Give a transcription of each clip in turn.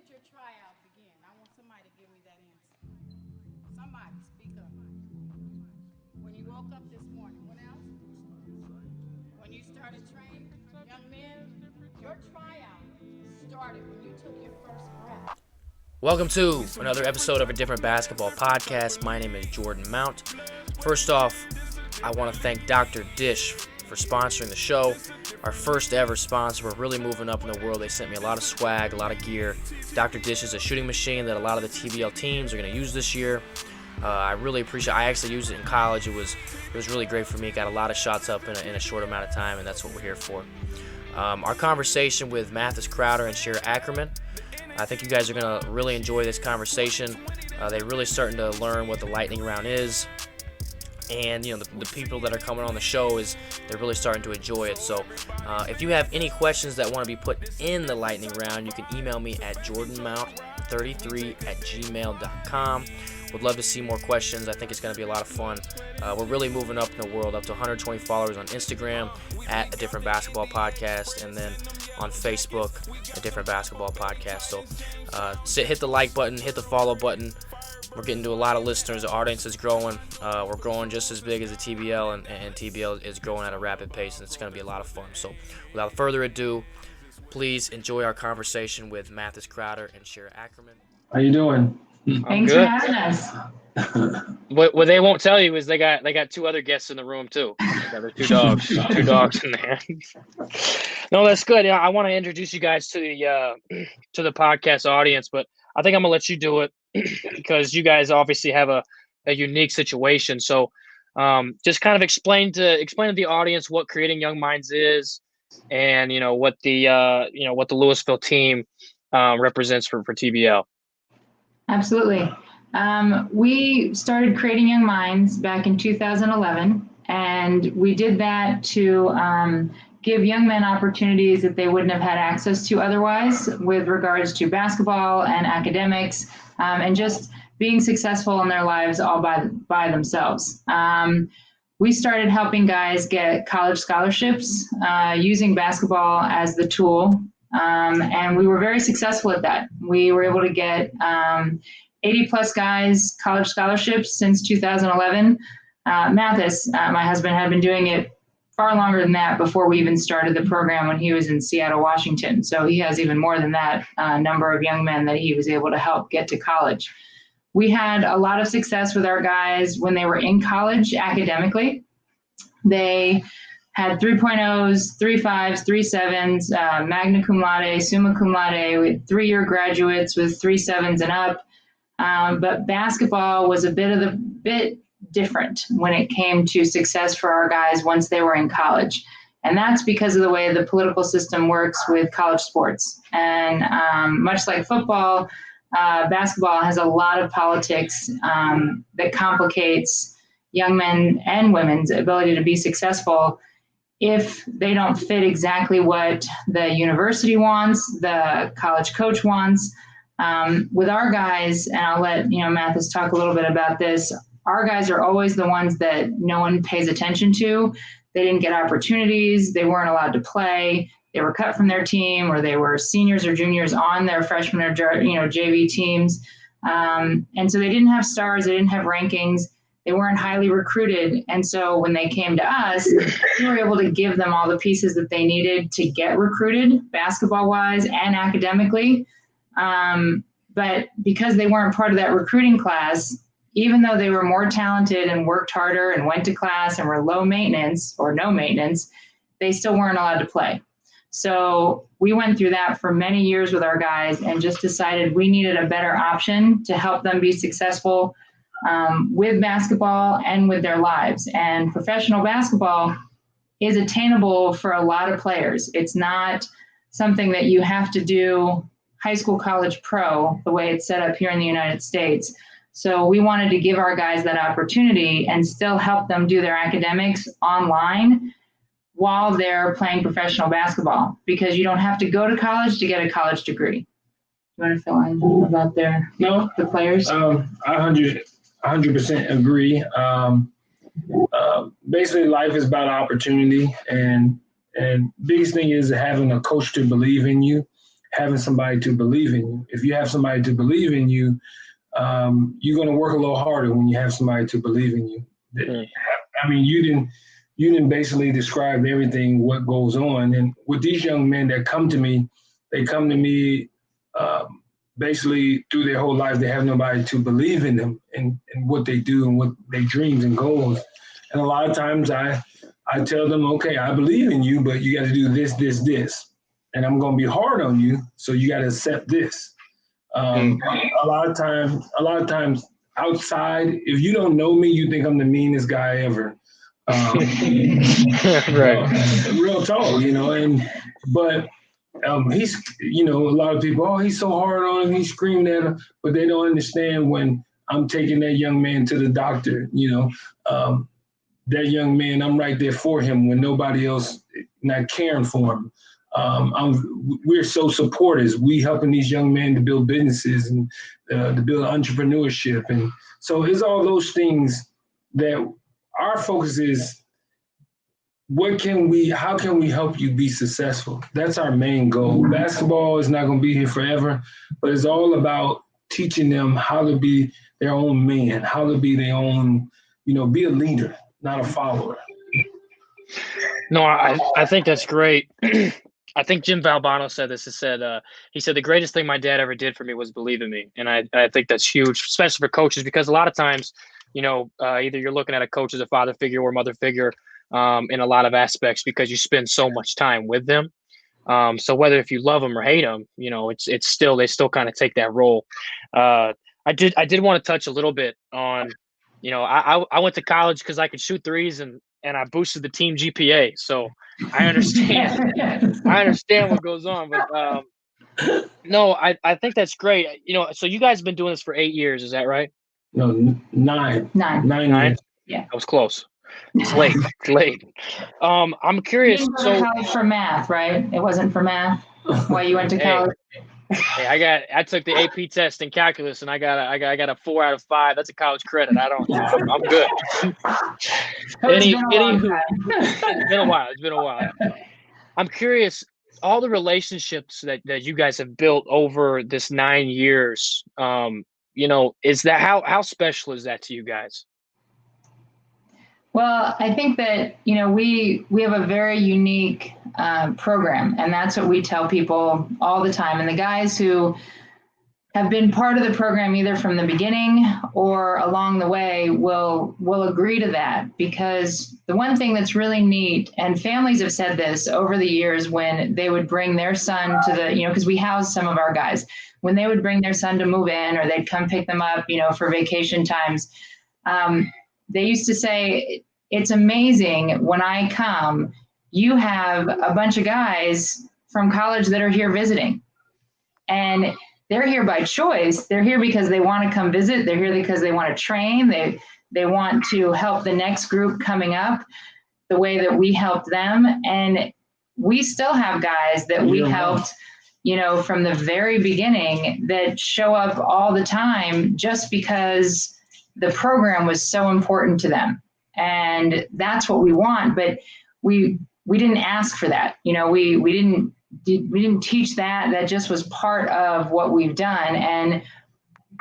did your tryout begin? I want somebody to give me that answer. Somebody, speak up. When you woke up this morning, when else? When you started training, young men, your tryout started when you took your first breath. Welcome to another episode of a different basketball podcast. My name is Jordan Mount. First off, I want to thank Dr. Dish for sponsoring the show. Our first ever sponsor. We're really moving up in the world. They sent me a lot of swag, a lot of gear. Dr. Dish is a shooting machine that a lot of the TBL teams are going to use this year. I really appreciate it. I actually used it in college. It was really great for me. Got a lot of shots up in a short amount of time, and that's what we're here for. Our conversation with Mathas Crowder and Shira Ackerman. I think you guys are going to really enjoy this conversation. They're really starting to learn what the lightning round is. And, you know, the people that are coming on the show, they're really starting to enjoy it. So if you have any questions that want to be put in the lightning round, you can email me at jordanmount33@gmail.com. Would love to see more questions. I think it's going to be a lot of fun. We're really moving up in the world, up to 120 followers on Instagram at A Different Basketball Podcast, and then on Facebook, A Different Basketball Podcast. So hit the like button, hit the follow button. We're getting to a lot of listeners. The audience is growing. We're growing just as big as the TBL, and TBL is growing at a rapid pace, and it's going to be a lot of fun. So without further ado, please enjoy our conversation with Mathas Crowder and Shira Ackerman. How you doing? Thanks for having us. What they won't tell you is they got two other guests in the room too. There's two dogs in there. No, that's good. I want to introduce you guys to the podcast audience, but I think I'm gonna let you do it because you guys obviously have a unique situation. So just kind of explain to the audience what Creating Young Minds is, and what the Lewisville team represents for TBL. Absolutely. We started Creating Young Minds back in 2011, and we did that to give young men opportunities that they wouldn't have had access to otherwise with regards to basketball and academics, and just being successful in their lives all by themselves. We started helping guys get college scholarships using basketball as the tool. And we were very successful at that. We were able to get 80 plus guys college scholarships since 2011. Mathas, my husband, had been doing it far longer than that before we even started the program when he was in Seattle, Washington. So he has even more than that number of young men that he was able to help get to college. We had a lot of success with our guys when they were in college academically. They had 3.0s, 3.5s, 3.7s, magna cum laude, summa cum laude, with 3-year graduates with 3.7s and up. But basketball was a bit different when it came to success for our guys once they were in college. And that's because of the way the political system works with college sports. And much like football, basketball has a lot of politics that complicates young men and women's ability to be successful if they don't fit exactly what the university wants, the college coach wants. With our guys, and I'll let Mathas talk a little bit about this, our guys are always the ones that no one pays attention to. They didn't get opportunities. They weren't allowed to play. They were cut from their team, or they were seniors or juniors on their freshman or JV teams. And so they didn't have stars. They didn't have rankings. They weren't highly recruited. And so when they came to us, we were able to give them all the pieces that they needed to get recruited, basketball-wise and academically. But because they weren't part of that recruiting class, even though they were more talented and worked harder and went to class and were low maintenance or no maintenance, they still weren't allowed to play. So we went through that for many years with our guys and just decided we needed a better option to help them be successful with basketball and with their lives. And professional basketball is attainable for a lot of players. It's not something that you have to do high school, college, pro, the way it's set up here in the United States. So we wanted to give our guys that opportunity and still help them do their academics online while they're playing professional basketball, because you don't have to go to college to get a college degree. You want to fill in about the players? 100% agree. Basically, life is about opportunity, and biggest thing is having a coach to believe in you having somebody to believe in you. If you have somebody to believe in you, you're going to work a little harder when you have somebody to believe in you. I mean, you didn't basically describe everything what goes on. And with these young men that come to me, they come to me basically through their whole life. They have nobody to believe in them and what they do and what their dreams and goals. And a lot of times I tell them, okay, I believe in you, but you got to do this, this, this. And I'm going to be hard on you, so you got to accept this. A lot of times outside, if you don't know me, you think I'm the meanest guy ever. Right. Real talk, but he's, a lot of people, oh, he's so hard on him, he's screaming at him, but they don't understand when I'm taking that young man to the doctor, that young man, I'm right there for him when nobody else not caring for him. We're so supporters. We helping these young men to build businesses and to build entrepreneurship. And so it's all those things that our focus is, how can we help you be successful? That's our main goal. Basketball is not going to be here forever, but it's all about teaching them how to be their own man, how to be their own, be a leader, not a follower. No, I think that's great. I think Jim Valbano said this. He said the greatest thing my dad ever did for me was believe in me. And I think that's huge, especially for coaches, because a lot of times, either you're looking at a coach as a father figure or mother figure in a lot of aspects because you spend so much time with them. So whether if you love them or hate them, it's still, they still kind of take that role. I did want to touch a little bit on, I went to college because I could shoot threes and I boosted the team GPA. So I understand. I understand what goes on, but no, I think that's great. So you guys have been doing this for 8 years, is that right? No, 9. 9 years. Yeah, that was close. It's late. It's late. I'm curious. You didn't go to college for math, right? It wasn't for math. Why you went to college? Hey, I took the AP test in calculus and I got a 4 out of 5. That's a college credit. I'm good. It's been a while. It's been a while. I'm curious, all the relationships that you guys have built over this 9 years, is that how special is that to you guys? Well, I think that, we have a very unique program, and that's what we tell people all the time. And the guys who have been part of the program either from the beginning or along the way will agree to that, because the one thing that's really neat, and families have said this over the years when they would bring their son to the, because we house some of our guys, when they would bring their son to move in or they'd come pick them up, for vacation times, they used to say, it's amazing when I come, you have a bunch of guys from college that are here visiting. And they're here by choice. They're here because they want to come visit. They're here because they want to train. They want to help the next group coming up the way that we helped them. And we still have guys that we helped, from the very beginning that show up all the time just because the program was so important to them. And that's what we want. But we didn't ask for that. We didn't teach that. That just was part of what we've done. And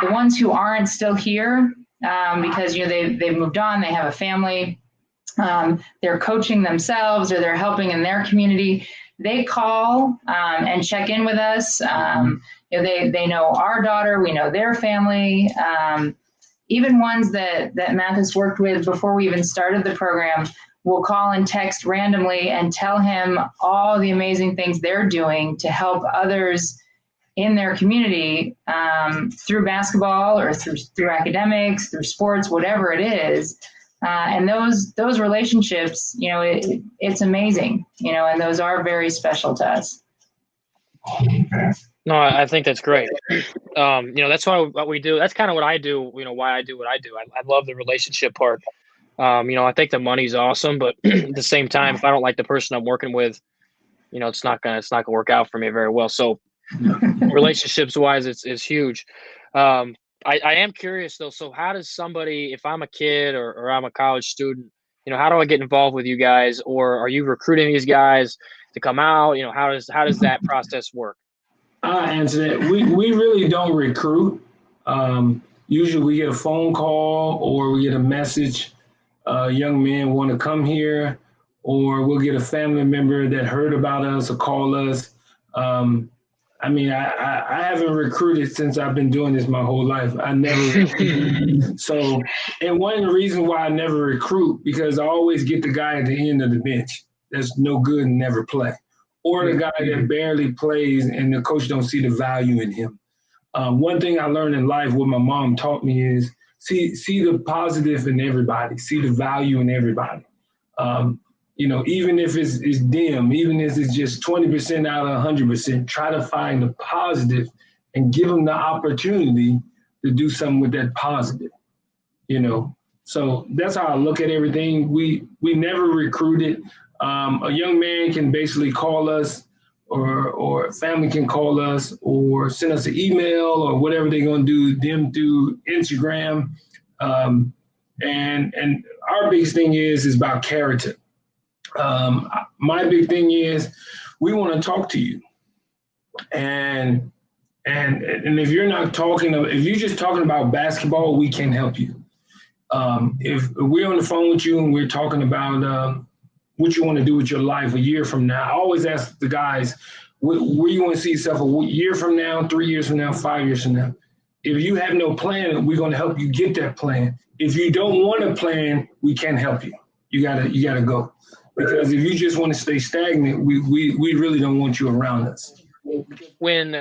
the ones who aren't still here, because they've moved on, they have a family, they're coaching themselves or they're helping in their community, they call and check in with us. They know our daughter, we know their family. Even ones that Mathas worked with before we even started the program will call and text randomly and tell him all the amazing things they're doing to help others in their community through basketball or through academics, through sports, whatever it is. And those relationships, it's amazing, and those are very special to us. No, I think that's great. That's what we do. That's kind of what I do, why I do what I do. I love the relationship part. I think the money's awesome, but at the same time, if I don't like the person I'm working with, it's not gonna work out for me very well. So relationships wise, it's huge. I am curious though. So how does somebody, if I'm a kid or I'm a college student, how do I get involved with you guys, or are you recruiting these guys to come out? How does that process work? I'll answer that. We really don't recruit. Usually we get a phone call or we get a message. Young men want to come here, or we'll get a family member that heard about us or call us. I haven't recruited since I've been doing this my whole life. I never. So, and one of the reasons why I never recruit, because I always get the guy at the end of the bench that's no good and never play, or the guy that barely plays and the coach don't see the value in him. One thing I learned in life, what my mom taught me is see the positive in everybody, see the value in everybody. Even if it's dim, even if it's just 20% out of 100%, try to find the positive and give them the opportunity to do something with that positive. So that's how I look at everything. We never recruited. A young man can basically call us, or family can call us, or send us an email, or whatever they're going to do, them through Instagram. And our biggest thing is about character. My big thing is we want to talk to you. And if you're not talking, if you're just talking about basketball, we can help you. If we're on the phone with you and we're talking about what you want to do with your life a year from now, I always ask the guys, where you want to see yourself a year from now, 3 years from now, 5 years from now. If you have no plan, we're going to help you get that plan. If you don't want a plan, we can't help you. You gotta go. Because if you just want to stay stagnant, we really don't want you around us. When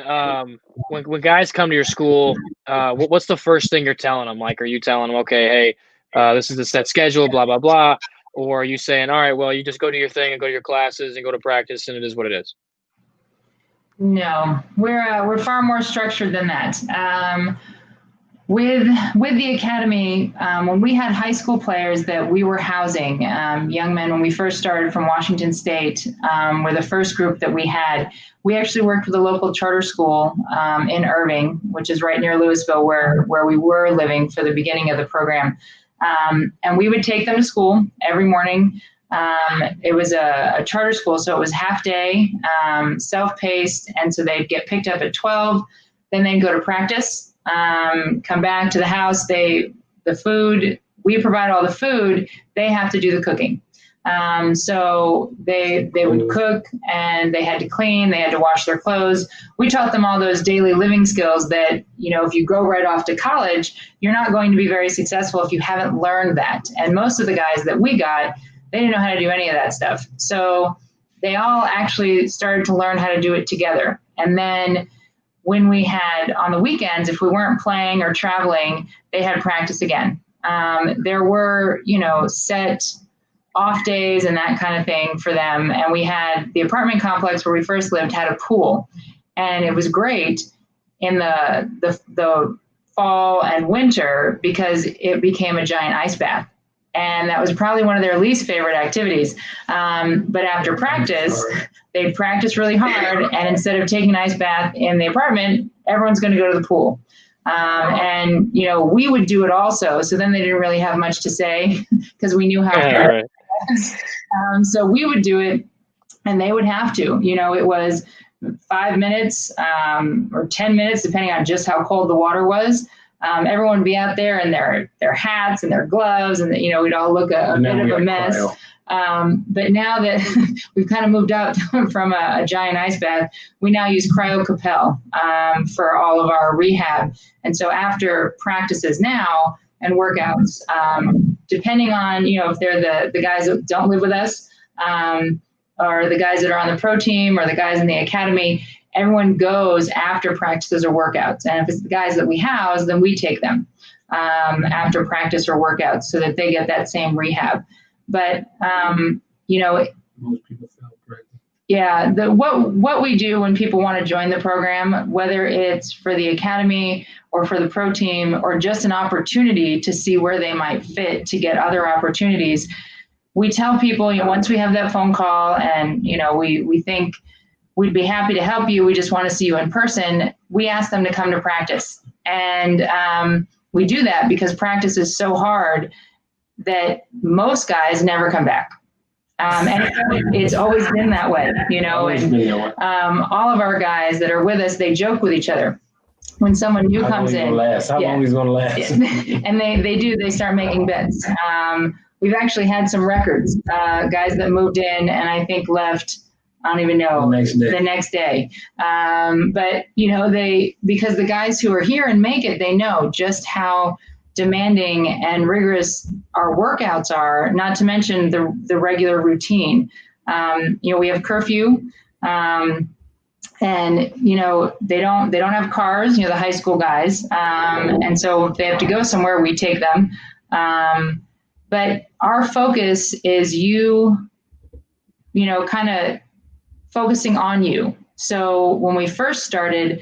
guys come to your school, what's the first thing you're telling them? Like, are you telling them, okay, hey, this is the set schedule, blah, blah, blah? Or are you saying, all right, well, you just go do your thing and go to your classes and go to practice and it is what it is? No, we're far more structured than that. With the academy, when we had high school players that we were housing, young men, when we first started from Washington State, were the first group that we had. We actually worked with a local charter school in Irving, which is right near Lewisville, where we were living for the beginning of the program. And we would take them to school every morning. It was a charter school, so it was half day, self-paced, and so they'd get picked up at 12, then they'd go to practice, come back to the house. The food, we provide all the food, they have to do the cooking. So they would cook, and they had to clean, they had to wash their clothes. We taught them all those daily living skills that, if you go right off to college, you're not going to be very successful if you haven't learned that. And most of the guys that we got, they didn't know how to do any of that stuff. So they all actually started to learn how to do it together. And then when we had on the weekends, if we weren't playing or traveling, they had practice again. There were, set off days and that kind of thing for them. And we had the apartment complex where we first lived had a pool, and it was great in the fall and winter because it became a giant ice bath. And that was probably one of their least favorite activities. But after practice, they'd practice really hard. And instead of taking an ice bath in the apartment, everyone's going to go to the pool. And we would do it also. So then they didn't really have much to say because we knew how it was. So we would do it, and they would have to. It was 5 minutes or 10 minutes, depending on just how cold the water was. Everyone would be out there in their hats and their gloves, and we'd all look a bit of a mess. But now that we've kind of moved out from a giant ice bath, we now use cryo Capel for all of our rehab. And so after practices now and workouts, depending on if they're the guys that don't live with us, or the guys that are on the pro team, or the guys in the academy, everyone goes after practices or workouts. And if it's the guys that we house, then we take them after practice or workouts so that they get that same rehab. But, most people feel great. Yeah, what we do when people want to join the program, whether it's for the academy or for the pro team or just an opportunity to see where they might fit to get other opportunities, we tell people, once we have that phone call and, we think we'd be happy to help you, we just want to see you in person, we ask them to come to practice. And we do that because practice is so hard that most guys never come back. And it's always been that way, and all of our guys that are with us, they joke with each other. When someone new comes in, how long is it gonna last? And they start making bets. We've actually had some records, guys that moved in and I think left, I don't even know, the next day. But because the guys who are here and make it, they know just how demanding and rigorous our workouts are, not to mention the regular routine. We have curfew, and they don't have cars, the high school guys, and so if they have to go somewhere, we take them. But our focus is kind of focusing on you. So when we first started,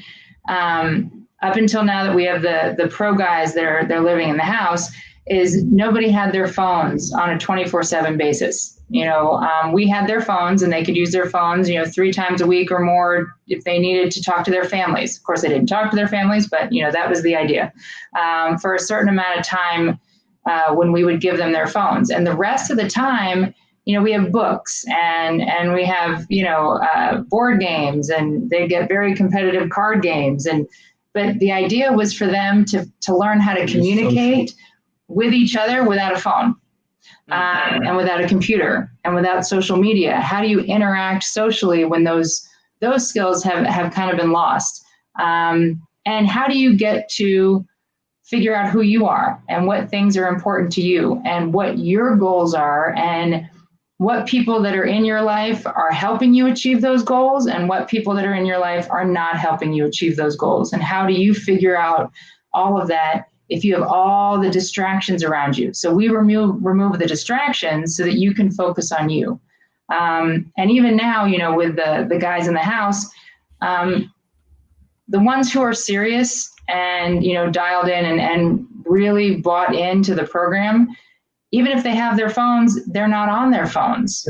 up until now that we have the pro guys they're living in the house, is nobody had their phones on a 24/7 basis. We had their phones and they could use their phones, 3 times a week or more if they needed to talk to their families. Of course, they didn't talk to their families, but that was the idea. For a certain amount of time when we would give them their phones, and the rest of the time, we have books and we have, board games, and they get very competitive card games. But the idea was for them to learn how to communicate with each other without a phone, and without a computer and without social media. How do you interact socially when those skills have kind of been lost? And how do you get to figure out who you are and what things are important to you and what your goals are, and what people that are in your life are helping you achieve those goals and what people that are in your life are not helping you achieve those goals. And how do you figure out all of that if you have all the distractions around you? So we remove the distractions so that you can focus on you. And even now, with the guys in the house, the ones who are serious and, dialed in and really bought into the program, even if they have their phones, they're not on their phones,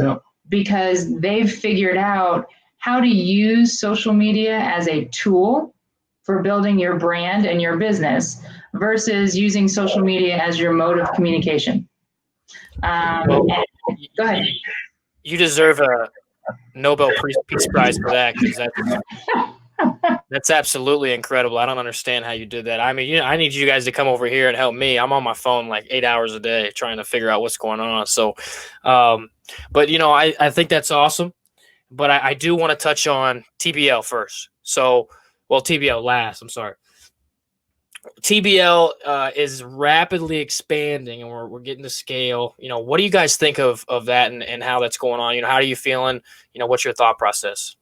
because they've figured out how to use social media as a tool for building your brand and your business versus using social media as your mode of communication. Go ahead. You deserve a Nobel Peace Prize for that, because that's absolutely incredible. I don't understand how you did that. I mean, I need you guys to come over here and help me. I'm on my phone like 8 hours a day trying to figure out what's going on. So, but I think that's awesome. But I do want to touch on TBL first. So, TBL last. I'm sorry. TBL is rapidly expanding, and we're getting to scale. What do you guys think of that and how that's going on? How are you feeling? What's your thought process?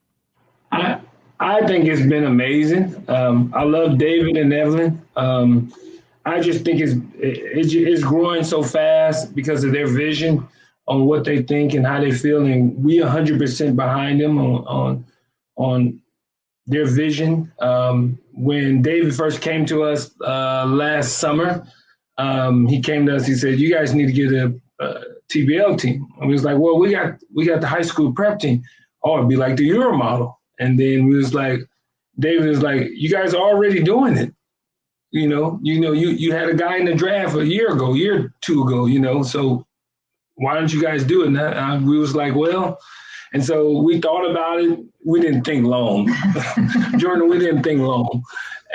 I think it's been amazing. I love David and Evelyn. I just think it's growing so fast because of their vision on what they think and how they feel, and we 100% behind them on their vision. When David first came to us last summer, he came to us. He said, "You guys need to get a TBL team." And we was like, "Well, we got the high school prep team. Oh, it'd be like the Euro model." And then we was like, David was like, "You guys are already doing it. You had a guy in the draft a year or 2 ago, so why don't you guys do it?" And we was like, well, and so we thought about it. We didn't think long. Jordan, we didn't think long.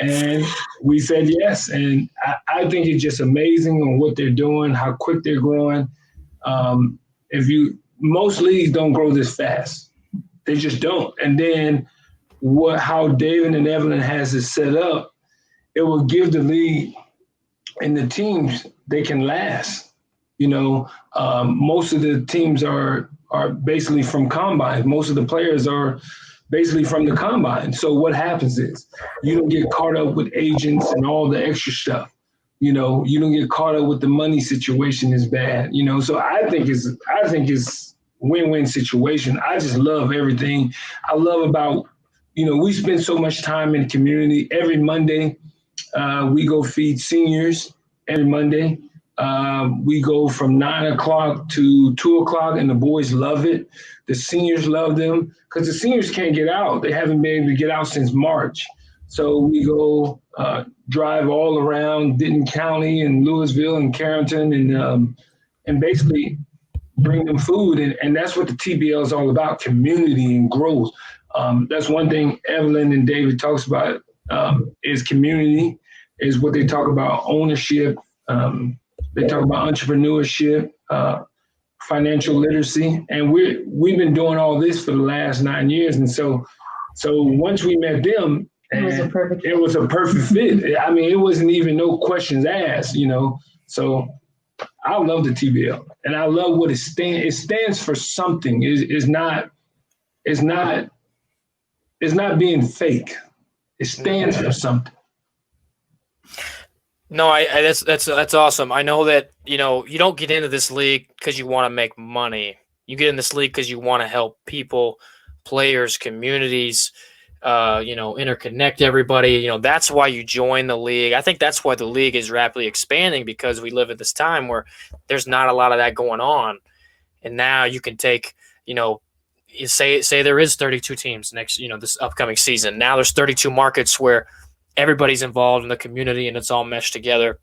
And we said yes. And I think it's just amazing on what they're doing, how quick they're growing. Most leagues don't grow this fast. They just don't. And then how David and Evelyn has it set up, it will give the league and the teams, they can last. Most of the teams are basically from combine. Most of the players are basically from the combine. So what happens is you don't get caught up with agents and all the extra stuff. You don't get caught up with the money situation is bad. So I think it's win-win situation. I just love everything. I love about, we spend so much time in the community. Every Monday, we go feed seniors every Monday. We go from 9 o'clock to 2 o'clock, and the boys love it. The seniors love them because the seniors can't get out. They haven't been able to get out since March. So we go drive all around Denton County and Lewisville and Carrollton and basically bring them food. And that's what the TBL is all about, community and growth. That's one thing Evelyn and David talks about, is community, is what they talk about, ownership. They talk about entrepreneurship, financial literacy. And we've been doing all this for the last 9 years. And so once we met them, It was a perfect fit. I mean, it wasn't even no questions asked, So I love the TBL, and I love what it stands. It stands for something. It's not being fake. It stands for something. No, that's awesome. I know that you don't get into this league because you want to make money. You get in this league because you want to help people, players, communities. Interconnect everybody. That's why you join the league. I think that's why the league is rapidly expanding, because we live at this time where there's not a lot of that going on. And now you can take, say there is 32 teams next, this upcoming season. Now there's 32 markets where everybody's involved in the community and it's all meshed together.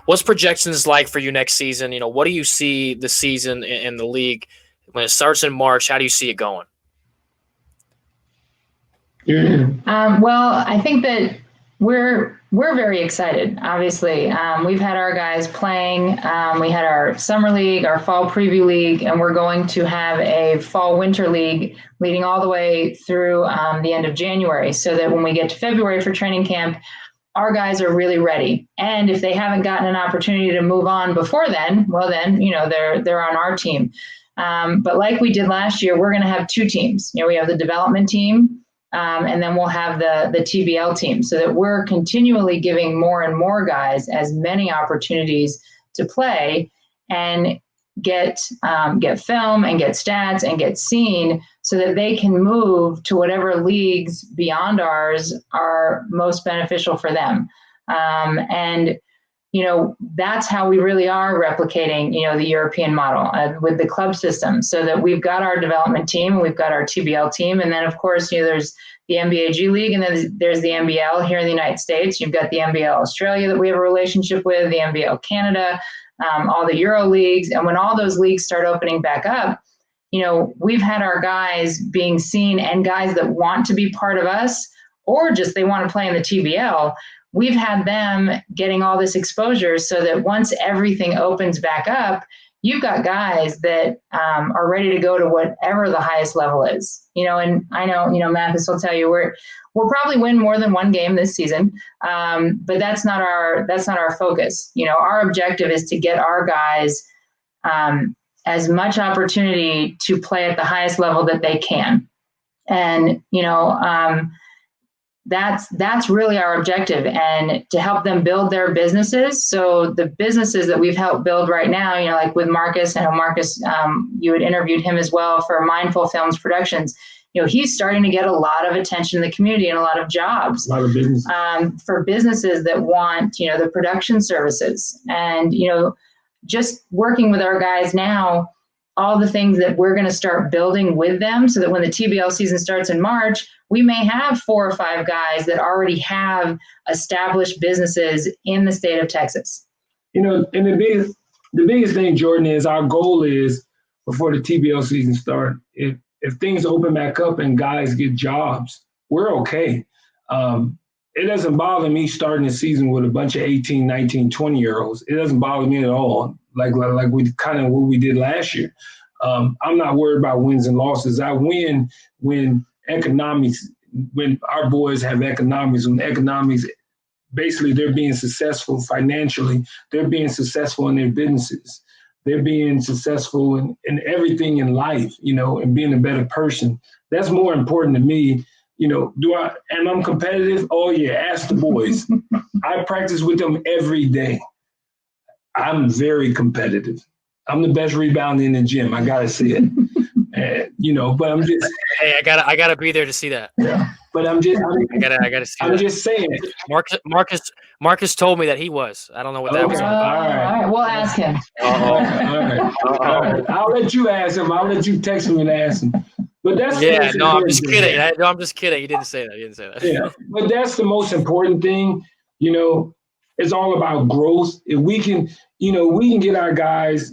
What's projections like for you next season? What do you see the season in the league when it starts in March? How do you see it going? Well, I think that we're very excited. Obviously, we've had our guys playing. We had our summer league, our fall preview league, and we're going to have a fall winter league leading all the way through the end of January, so that when we get to February for training camp, our guys are really ready. And if they haven't gotten an opportunity to move on before then, well, then they're on our team. But like we did last year, we're going to have two teams. We have the development team. And then we'll have the TBL team, so that we're continually giving more and more guys as many opportunities to play and get film and get stats and get seen, so that they can move to whatever leagues beyond ours are most beneficial for them. And that's how we really are replicating, the European model with the club system, so that we've got our development team, we've got our TBL team. And then, of course, there's the NBA G League, and then there's the NBL here in the United States. You've got the NBL Australia that we have a relationship with, the NBL Canada, all the Euro leagues. And when all those leagues start opening back up, we've had our guys being seen, and guys that want to be part of us, or just they want to play in the TBL. We've had them getting all this exposure, so that once everything opens back up, you've got guys that are ready to go to whatever the highest level is. And I know, Mathas will tell you we'll probably win more than one game this season, but that's not our focus. Our objective is to get our guys as much opportunity to play at the highest level that they can, and that's really our objective, and to help them build their businesses. So the businesses that we've helped build right now, like with Marcus, I know Marcus, you had interviewed him as well for Mindful Films Productions. He's starting to get a lot of attention in the community and a lot of jobs, A lot of business. For businesses that want, the production services. And, just working with our guys now, all the things that we're going to start building with them, so that when the TBL season starts in March, we may have 4 or 5 guys that already have established businesses in the state of Texas. And the biggest thing, Jordan, is our goal is, before the TBL season starts, if things open back up and guys get jobs, we're okay. It doesn't bother me starting the season with a bunch of 18, 19, 20-year-olds. It doesn't bother me at all, like we kind of what we did last year. I'm not worried about wins and losses. I win when our boys have economics, when economics, basically they're being successful financially, they're being successful in their businesses, they're being successful in everything in life, and being a better person. That's more important to me. Am I competitive? Oh yeah, ask the boys. I practice with them every day. I'm very competitive. I'm the best rebounder in the gym. I gotta see it. But I'm just. Hey, I gotta be there to see that. Yeah. But I gotta see that. I'm just saying. Marcus told me that he was. I don't know what that was. All right. We'll ask him. All right. I'll let you ask him. I'll let you text him and ask him. But that's I'm just kidding. I'm just kidding. You didn't say that. Yeah, but that's the most important thing. It's all about growth. If we can get our guys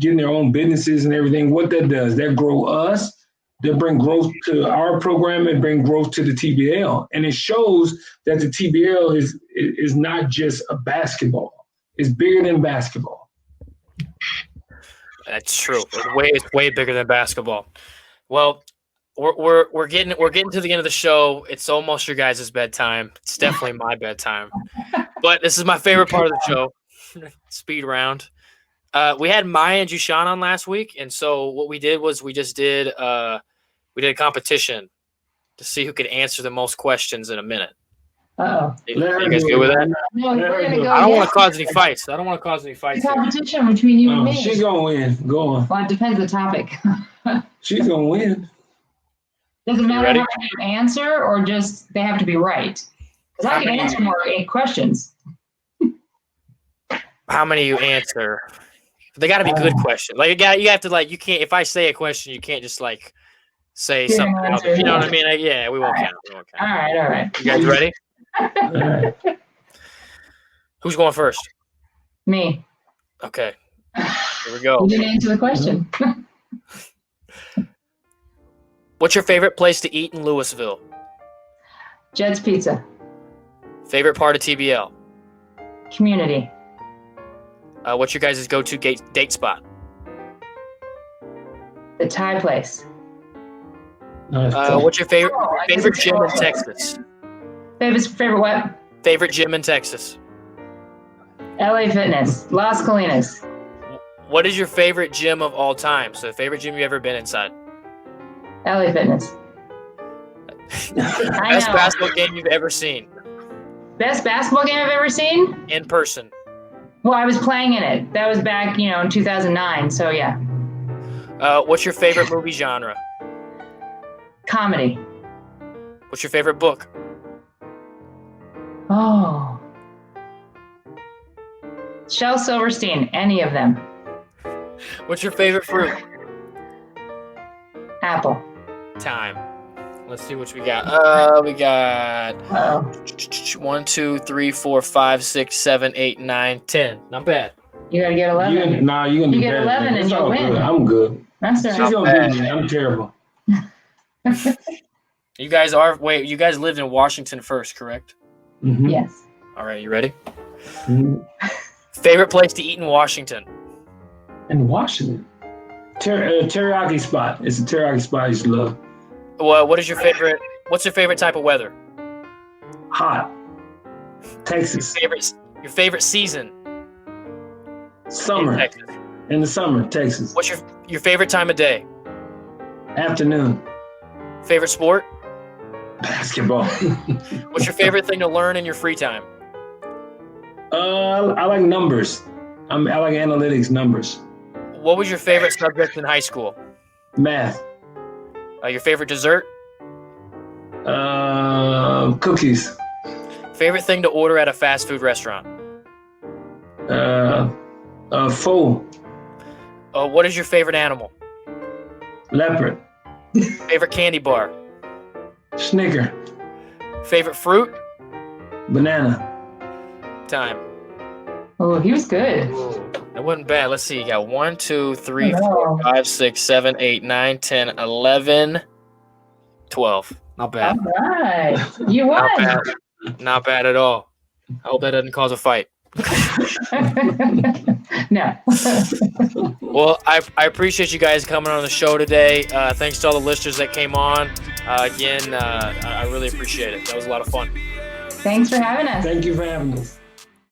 getting their own businesses and everything, what that does, that grow us, that bring growth to our program and bring growth to the TBL. And it shows that the TBL is not just a basketball. It's bigger than basketball. That's true. It's way bigger than basketball. Well, we're getting to the end of the show. It's almost your guys' bedtime. It's definitely my bedtime. But this is my favorite part of the show. Speed round. We had Maya and Jushan on last week, and so what we did was we did a competition to see who could answer the most questions in a minute. Uh-oh. You guys good with that? No, we're gonna go. I don't want to cause any fights. Here. Competition between you and me. She's gonna win. Go on. Well, it depends the topic. She's gonna win. Does it matter how you answer, or just they have to be right? Because I can answer more questions. How many you answer? They got to be good questions. Like you have to you can't. If I say a question, you can't just say something else. You know what I mean? Yeah, we won't count. All right. You guys ready? All right. Who's going first? Me. Okay. Here we go. You didn't answer the question. What's your favorite place to eat in Lewisville? Jed's Pizza. Favorite part of TBL? Community. What's your guys' go-to date spot? The Thai place. What's your favorite gym in Texas? Favorite what? Favorite gym in Texas? LA Fitness. Las Colinas. What is your favorite gym of all time? So the favorite gym you've ever been inside? LA Fitness. Best basketball game you've ever seen? Best basketball game I've ever seen? In person. Well, I was playing in it. That was back, in 2009. So yeah. What's your favorite movie genre? Comedy. What's your favorite book? Oh. Shel Silverstein. Any of them. What's your favorite fruit? Apple. Time. Let's see what we got. We got 1, 2, 3, 4, 5, 6, 7, 8, 9, 10. Not bad. You gotta get 11. You're gonna you get 11 and you win. Good. I'm good. That's She's right. gonna beat me. I'm terrible. You guys lived in Washington first, correct? Mm-hmm. Yes. All right, you ready? Mm-hmm. Favorite place to eat in Washington? In Washington, teriyaki spot. It's a teriyaki spot I used to love. Well, what's your favorite type of weather? Hot. Texas. Your favorite season? Summer. In the summer, Texas. What's your favorite time of day? Afternoon. Favorite sport? Basketball. What's your favorite thing to learn in your free time? I like numbers. I like analytics numbers. What was your favorite subject in high school? Math. Your favorite dessert? Cookies. Favorite thing to order at a fast food restaurant? Pho. What is your favorite animal? Leopard. Favorite candy bar? Snicker. Favorite fruit? Banana. Time. Oh, he was good. That wasn't bad. Let's see. You got 1, 2, 3, 4, 5, 6, 7, 8, 9, 10, 11, 12. Not bad. All right. You won. Not bad at all. I hope that doesn't cause a fight. No. Well, I appreciate you guys coming on the show today. Thanks to all the listeners that came on. Again, I really appreciate it. That was a lot of fun. Thanks for having us. Thank you for having us.